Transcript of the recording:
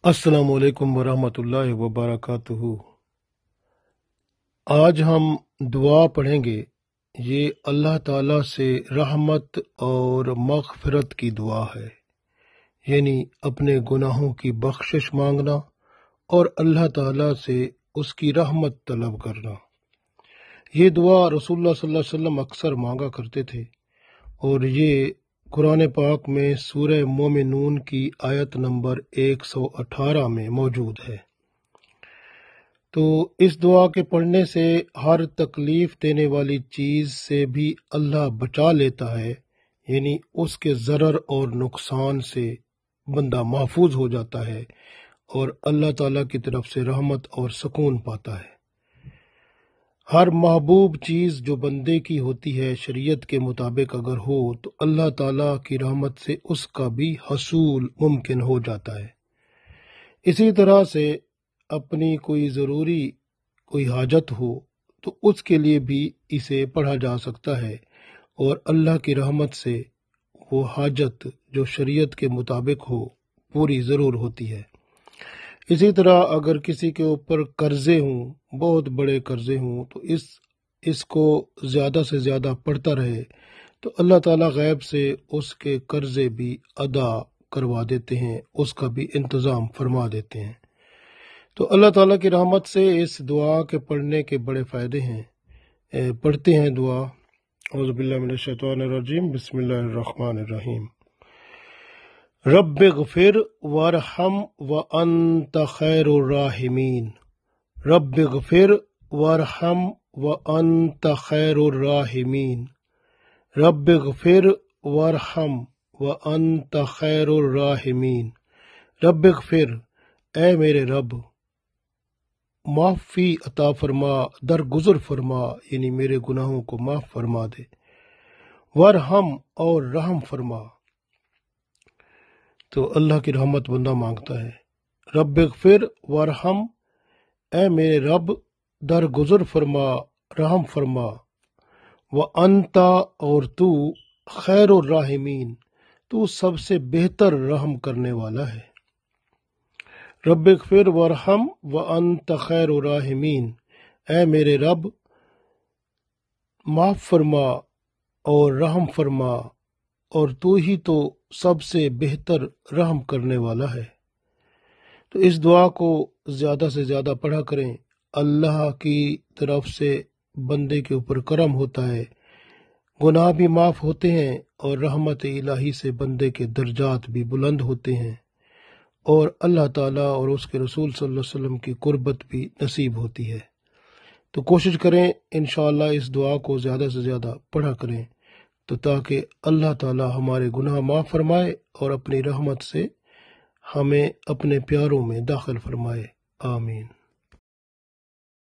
अस्सलाम वालेकुम वरहमतुल्लाहि वबरकातुहू। आज हम दुआ पढ़ेंगे। ये अल्लाह ताला से रहमत और मग़फ़िरत की दुआ है, यानी अपने गुनाहों की बख्शिश मांगना और अल्लाह ताला से उसकी रहमत तलब करना। ये दुआ रसूलुल्लाह सल्लल्लाहु अलैहि वसल्लम अक्सर मांगा करते थे और ये कुरान पाक में सूरह मोमिनून की आयत नंबर 118 में मौजूद है। तो इस दुआ के पढ़ने से हर तकलीफ देने वाली चीज़ से भी अल्लाह बचा लेता है, यानी उसके ज़रर और नुकसान से बंदा महफूज हो जाता है और अल्लाह ताला की तरफ से रहमत और सुकून पाता है। हर महबूब चीज़ जो बंदे की होती है शरीयत के मुताबिक अगर हो तो अल्लाह ताला की रहमत से उसका भी हसूल मुमकिन हो जाता है। इसी तरह से अपनी कोई ज़रूरी कोई हाजत हो तो उसके लिए भी इसे पढ़ा जा सकता है और अल्लाह की रहमत से वो हाजत जो शरीयत के मुताबिक हो पूरी ज़रूर होती है। इसी तरह अगर किसी के ऊपर कर्जे हों, बहुत बड़े कर्जे हों, तो इसको ज़्यादा से ज़्यादा पढ़ता रहे तो अल्लाह ताला गैब से उसके कर्जे भी अदा करवा देते हैं, उसका भी इंतज़ाम फरमा देते हैं। तो अल्लाह ताला की रहमत से इस दुआ के पढ़ने के बड़े फ़ायदे हैं। पढ़ते हैं दुआ। औज़ु बिल्लाहि मिनश शैतानिर रजीम, बिस्मिल्लाहिर रहमानिर रहीम। रब्बिग़फिर वरहम व अन्त खैरुर राहिमीन। रब्बिग़फिर वरहम व अन्त खैरुर राहिमीन। रब्बिग़फिर वरहम व अन्त खैरुर राहिमीन। रब्बिग़फिर, ए मेरे रब, माफ़ी अता फरमा, दरगुजर फरमा, यानी मेरे गुनाहों को माफ़ फरमा दे। वरहम, और रहम फरमा। तो अल्लाह की रहमत बंदा मांगता है। रब्बिग़फिर वरहम, ए मेरे रब, दरगुजर फरमा, रहम फरमा। व अंता, और तू, खैरुर राहिमीन, तू सबसे बेहतर रहम करने वाला है। रब्बिग़फिर वरहम व अंत खैरुर राहिमीन, ए मेरे रब, माफ़ फरमा और रहम फरमा और तू ही तो सबसे बेहतर रहम करने वाला है। तो इस दुआ को ज़्यादा से ज़्यादा पढ़ा करें। अल्लाह की तरफ से बंदे के ऊपर करम होता है, गुनाह भी माफ़ होते हैं और रहमत इलाही से बंदे के दर्जात भी बुलंद होते हैं और अल्लाह ताला और उसके रसूल सल्लल्लाहु अलैहि वसल्लम की कुर्बत भी नसीब होती है। तो कोशिश करें इंशाअल्लाह इस दुआ को ज़्यादा से ज़्यादा पढ़ा करें तो ताकि अल्लाह ताला हमारे गुनाह माफ़ फरमाए और अपनी रहमत से हमें अपने प्यारों में दाखिल फरमाए। आमीन।